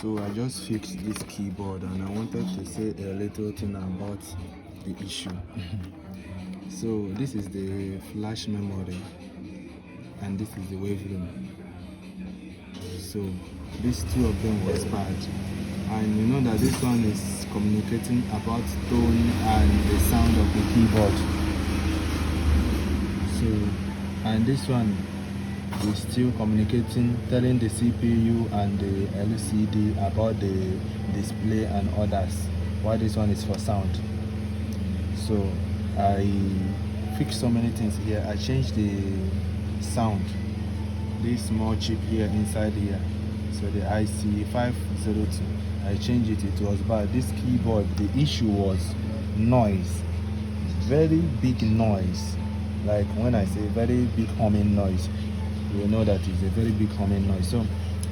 So I just fixed this keyboard and I wanted to say a little thing about the issue. So this is the flash memory and this is the waveroom. So these two of them was bad, and you know that this one is communicating about tone and the sound of the keyboard. So, and this one is still communicating, telling the CPU and the LCD about the display and others, while this one is for sound. So I fixed so many things here. I changed the sound, this small chip here inside here, so the IC502, I changed it. It was bad. This keyboard, the issue was noise, very big noise. Like when I say very big humming noise, you know that it's a very big humming noise. So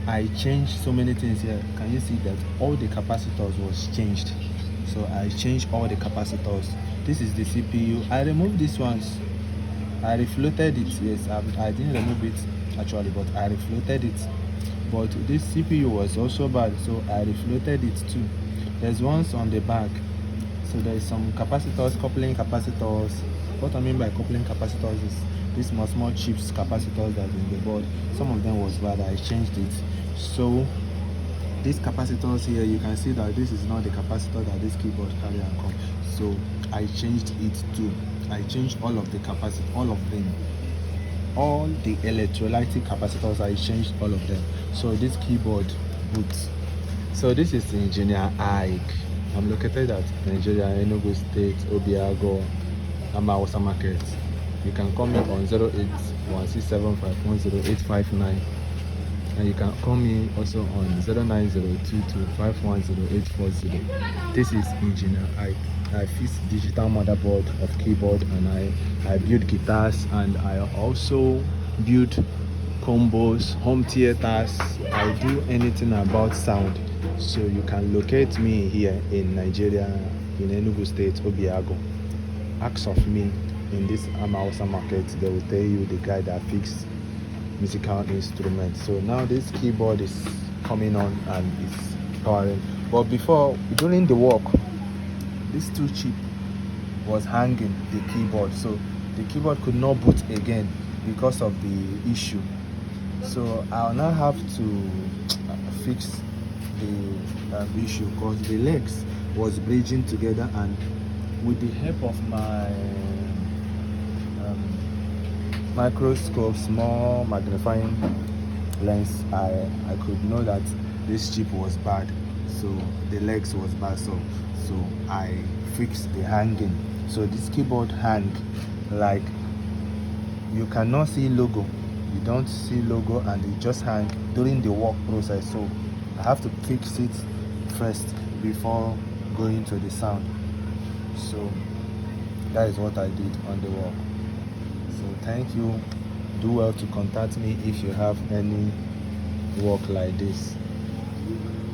I changed so many things here. Can you see that all the capacitors was changed? So I changed all the capacitors. This is the CPU. I removed these ones. I refloated it. Yes, I didn't remove it actually, but I refloated it. But this CPU was also bad, so I refloated it too. There's ones on the back. So there's some capacitors, coupling capacitors. What I mean by coupling capacitors is these small chips capacitors that in the board. Some of them was bad. I changed it. So these capacitors here, you can see that this is not the capacitor that this keyboard carry and come. So I changed it too. I changed all of the capacitors, all of them. All the electrolytic capacitors, I changed all of them. So this keyboard boots. So this is Engineer Ike. I'm located at Nigeria, Enugu State, Obiago, Yamaha Market. You can call me on 08167510859, and you can call me also on 09022510840. This is Engineer Ike. I fix digital motherboard of keyboard, and I build guitars, and I also build combos, home theaters. I do anything about sound. So you can locate me here in Nigeria, in Enugu State, Obiago. Ask of me in this Yamaha Market. They will tell you the guy that fixes musical instruments. So now this keyboard is coming on and it's powering. But before, during the work, this two chip was hanging the keyboard, so the keyboard could not boot again because of the issue. So I'll now have to fix the issue, because the legs was bridging together, and with the help of my microscope, small magnifying lens, I could know that this chip was bad. So the legs was bad, so I fixed the hanging. So this keyboard hang, like you cannot see logo, you don't see logo, and it just hang during the work process. So I have to fix it first before going to the sound. So that is what I did on the work. So thank you. Do well to contact me if you have any work like this.